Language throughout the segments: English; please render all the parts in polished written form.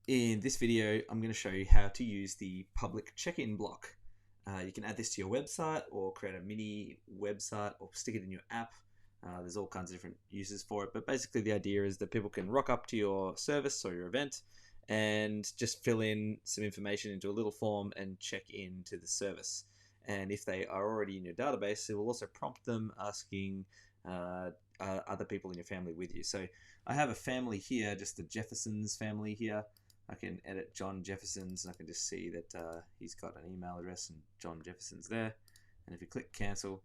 In this video, I'm going to show you how to use the public check-in block. You can add this to your website or create a mini website or stick it in your app. There's all kinds of different uses for it, but basically the idea is that people can rock up to your service or your event and just fill in some information into a little form and check in to the service. And if they are already in your database, it will also prompt them asking other people in your family with you. So I have a family here, just the Jeffersons family here. I can edit John Jefferson's and I can just see that he's got an email address and John Jefferson's there. And if you click cancel,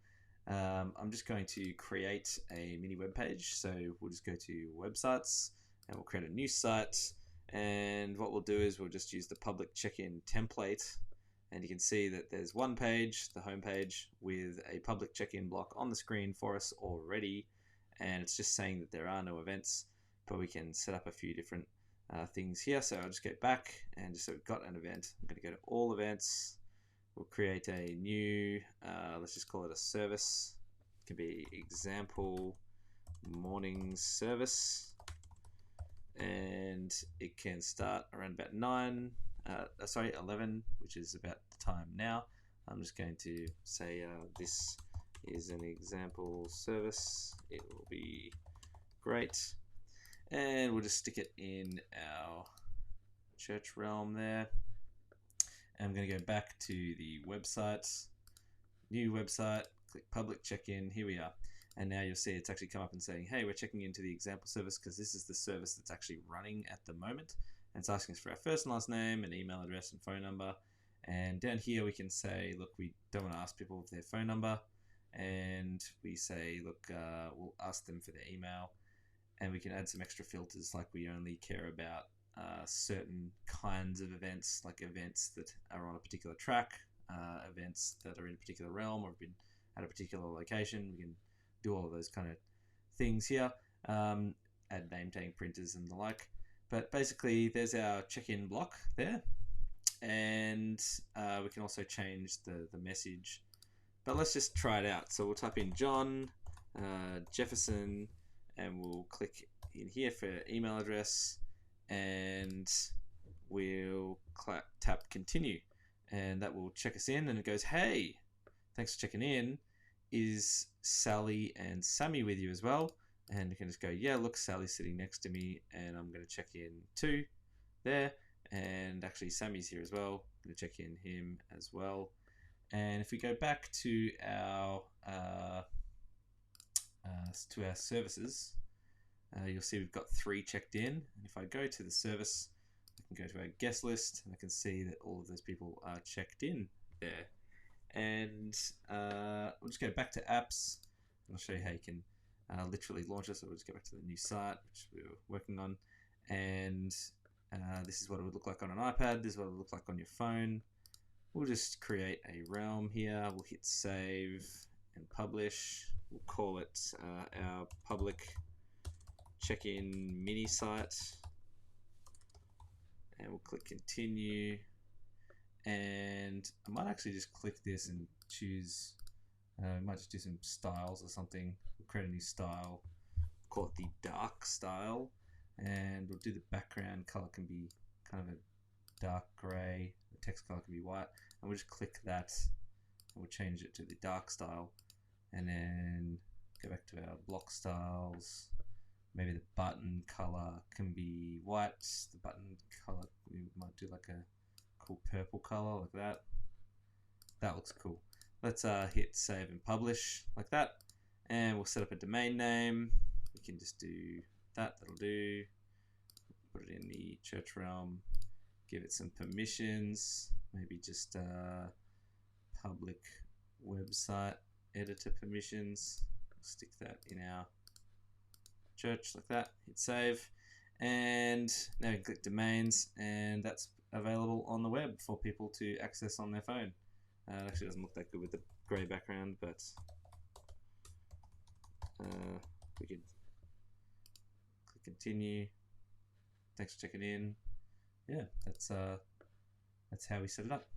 I'm just going to create a mini web page. So we'll just go to websites and we'll create a new site. And what we'll do is we'll just use the public check-in template. And you can see that there's one page, the home page, with a public check-in block on the screen for us already. And it's just saying that there are no events, but we can set up a few different things here. So I'll just go back and just so we've got an event. I'm going to go to all events. We'll create a new, let's just call it a service. It can be example morning service. And it can start around about 11, which is about the time now. I'm just going to say this is an example service. It will be great. And we'll just stick it in our church realm there. And I'm going to go back to the website, new website, click public check-in. Here we are. And now you'll see it's actually come up and saying, hey, we're checking into the example service because this is the service that's actually running at the moment. And it's asking us for our first and last name and email address and phone number. And down here we can say, look, we don't want to ask people for their phone number. And we say, look, we'll ask them for their email. And we can add some extra filters, like we only care about certain kinds of events, like events that are on a particular track, events that are in a particular realm or have been at a particular location. We can do all of those kind of things here, add name tag printers and the like. But basically, there's our check-in block there. And we can also change the message. But let's just try it out. So we'll type in John Jefferson, and we'll click in here for email address, and we'll tap continue, and that will check us in, and it goes, hey, thanks for checking in. Is Sally and Sammy with you as well? And you can just go, yeah, look, Sally's sitting next to me, and I'm going to check in too there. And actually Sammy's here as well. I'm going to check in him as well. And if we go back to our services, you'll see we've got 3 checked in. And if I go to the service, I can go to our guest list, and I can see that all of those people are checked in there. And we'll just go back to apps, and I'll show you how you can literally launch it. So we'll just go back to the new site, which we were working on. And this is what it would look like on an iPad. This is what it would look like on your phone. We'll just create a realm here. We'll hit save and publish. We'll call it our public check-in mini site. And we'll click continue. And I might actually just click this and choose, I might just do some styles or something. We'll create a new style, call it the dark style. And we'll do the background color can be kind of a dark gray. The text color can be white. And we'll just click that and we'll change it to the dark style. And then go back to our block styles. Maybe the button color can be white. The button color, we might do like a cool purple color like that. That looks cool. Let's hit save and publish like that. And we'll set up a domain name. We can just do that. That'll do. Put it in the church realm. Give it some permissions. Maybe just public website editor permissions. Stick that in our church like that. Hit save. And now we can click domains, and that's available on the web for people to access on their phone. It actually doesn't look that good with the grey background, but we could click continue. Thanks for checking in. Yeah, that's how we set it up.